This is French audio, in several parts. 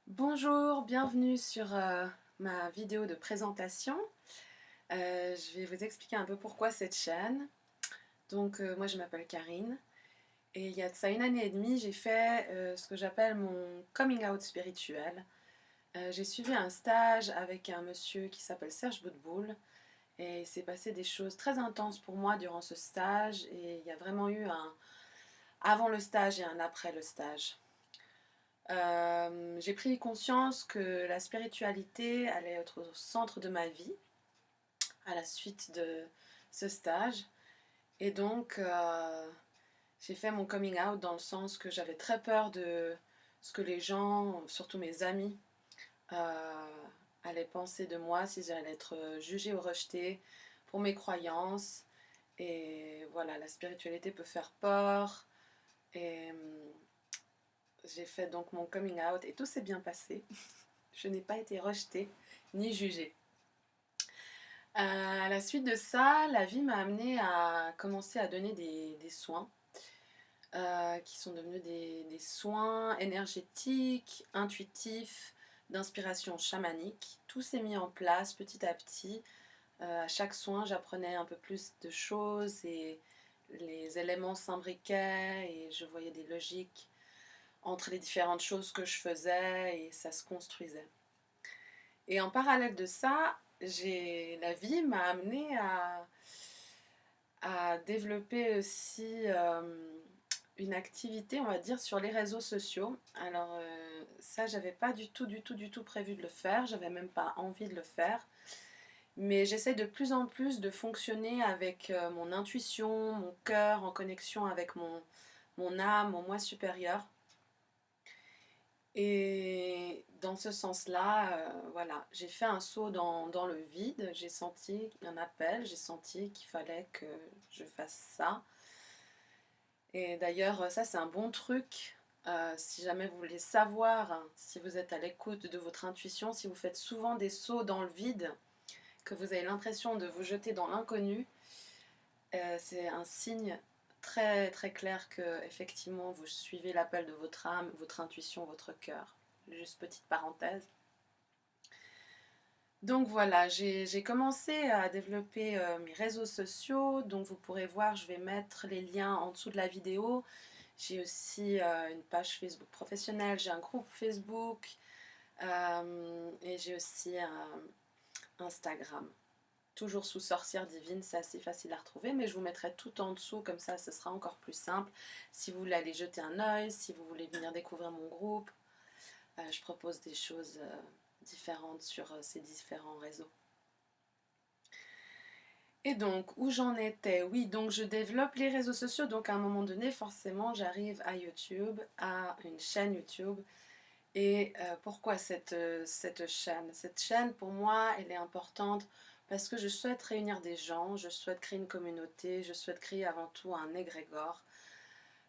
Bonjour, bienvenue sur ma vidéo de présentation. Je vais vous expliquer un peu pourquoi cette chaîne. Donc moi je m'appelle Karine et il y a de ça une année et demie j'ai fait ce que j'appelle mon coming out spirituel. J'ai suivi un stage avec un monsieur qui s'appelle Serge Boudboul et il s'est passé des choses très intenses pour moi durant ce stage et il y a vraiment eu un avant le stage et un après le stage. J'ai pris conscience que la spiritualité allait être au centre de ma vie à la suite de ce stage. Et donc, j'ai fait mon coming out dans le sens que j'avais très peur de ce que les gens, surtout mes amis, euh, allaient penser de moi, si j'allais être jugée ou rejetée pour mes croyances. Et voilà, la spiritualité peut faire peur. Et j'ai fait donc mon coming out et tout s'est bien passé. Je n'ai pas été rejetée ni jugée. À la suite de ça, la vie m'a amenée à commencer à donner des soins qui sont devenus des soins énergétiques, intuitifs, d'inspiration chamanique. Tout s'est mis en place petit à petit. À chaque soin, j'apprenais un peu plus de choses et les éléments s'imbriquaient et je voyais des logiques entre les différentes choses que je faisais et ça se construisait. Et en parallèle de ça, la vie m'a amené à développer aussi une activité, on va dire, sur les réseaux sociaux. Alors ça, j'avais pas du tout prévu de le faire, j'avais même pas envie de le faire. Mais j'essaie de plus en plus de fonctionner avec mon intuition, mon cœur, en connexion avec mon âme, mon moi supérieur. Et dans ce sens-là, voilà, j'ai fait un saut dans le vide, j'ai senti un appel, j'ai senti qu'il fallait que je fasse ça. Et d'ailleurs, ça c'est un bon truc, si jamais vous voulez savoir, hein, si vous êtes à l'écoute de votre intuition, si vous faites souvent des sauts dans le vide, que vous avez l'impression de vous jeter dans l'inconnu, c'est un signe très très clair que effectivement vous suivez l'appel de votre âme, votre intuition, votre cœur. Juste petite parenthèse. Donc voilà, j'ai commencé à développer mes réseaux sociaux. Donc vous pourrez voir, je vais mettre les liens en dessous de la vidéo. J'ai aussi une page Facebook professionnelle, j'ai un groupe Facebook et j'ai aussi Instagram. Toujours sous Sorcière Divine, c'est assez facile à retrouver, mais je vous mettrai tout en dessous, comme ça ce sera encore plus simple. Si vous voulez aller jeter un œil, si vous voulez venir découvrir mon groupe, je propose des choses différentes sur ces différents réseaux. Et donc, où j'en étais? Oui, donc je développe les réseaux sociaux, donc à un moment donné, forcément, j'arrive à YouTube, à une chaîne YouTube. Et pourquoi cette chaîne? Cette chaîne, pour moi, elle est importante parce que je souhaite réunir des gens, je souhaite créer une communauté, je souhaite créer avant tout un égrégore,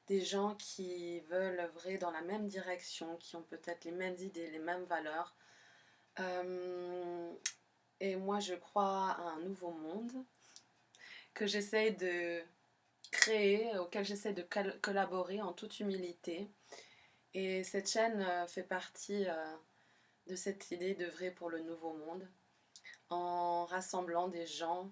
des gens qui veulent œuvrer dans la même direction, qui ont peut-être les mêmes idées, les mêmes valeurs. Euh, et moi, je crois à un nouveau monde que j'essaye de créer, auquel j'essaie de collaborer en toute humilité. Et cette chaîne fait partie de cette idée d'œuvrer pour le nouveau monde en rassemblant des gens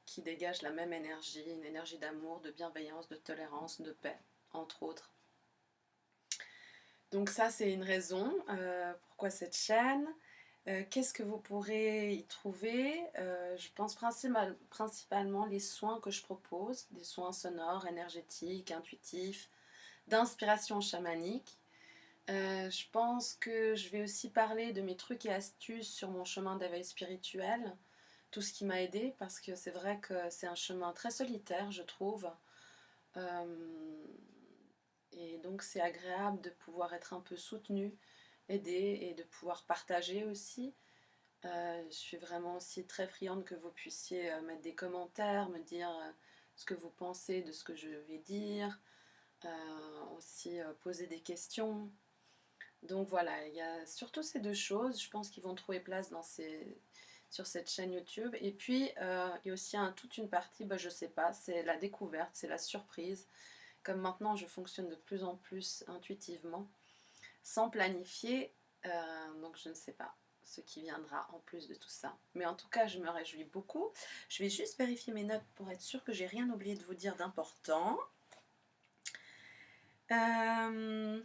qui dégagent la même énergie, une énergie d'amour, de bienveillance, de tolérance, de paix, entre autres. Donc ça, c'est une raison. Pourquoi cette chaîne? Qu'est-ce que vous pourrez y trouver? Je pense principalement les soins que je propose, des soins sonores, énergétiques, intuitifs, d'inspiration chamanique. Je pense que je vais aussi parler de mes trucs et astuces sur mon chemin d'éveil spirituel, tout ce qui m'a aidé, parce que c'est vrai que c'est un chemin très solitaire, je trouve. Euh, et donc c'est agréable de pouvoir être un peu soutenu, aidé et de pouvoir partager aussi. Je suis vraiment aussi très friande que vous puissiez mettre des commentaires, me dire ce que vous pensez de ce que je vais dire, aussi poser des questions. Donc voilà, il y a surtout ces deux choses, je pense qu'ils vont trouver place sur cette chaîne YouTube. Et puis, il y a aussi toute une partie, je sais pas, c'est la découverte, c'est la surprise. Comme maintenant, je fonctionne de plus en plus intuitivement. sans planifier, donc je ne sais pas ce qui viendra en plus de tout ça. Mais en tout cas, je me réjouis beaucoup. Je vais juste vérifier mes notes pour être sûre que j'ai rien oublié de vous dire d'important. Non,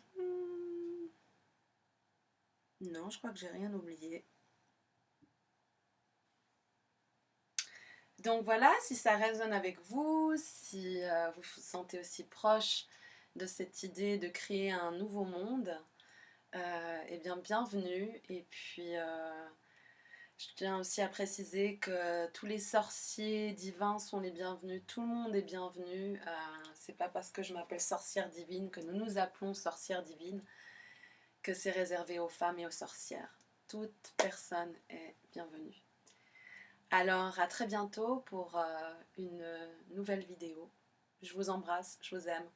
je crois que j'ai rien oublié. Donc voilà, si ça résonne avec vous, si vous vous sentez aussi proche de cette idée de créer un nouveau monde, eh bien bienvenue. Et puis je tiens aussi à préciser que tous les sorciers divins sont les bienvenus, tout le monde est bienvenu. C'est pas parce que je m'appelle sorcière divine que nous nous appelons sorcière divine que c'est réservé aux femmes et aux sorcières. Toute personne est bienvenue. Alors à très bientôt pour une nouvelle vidéo. Je vous embrasse, je vous aime.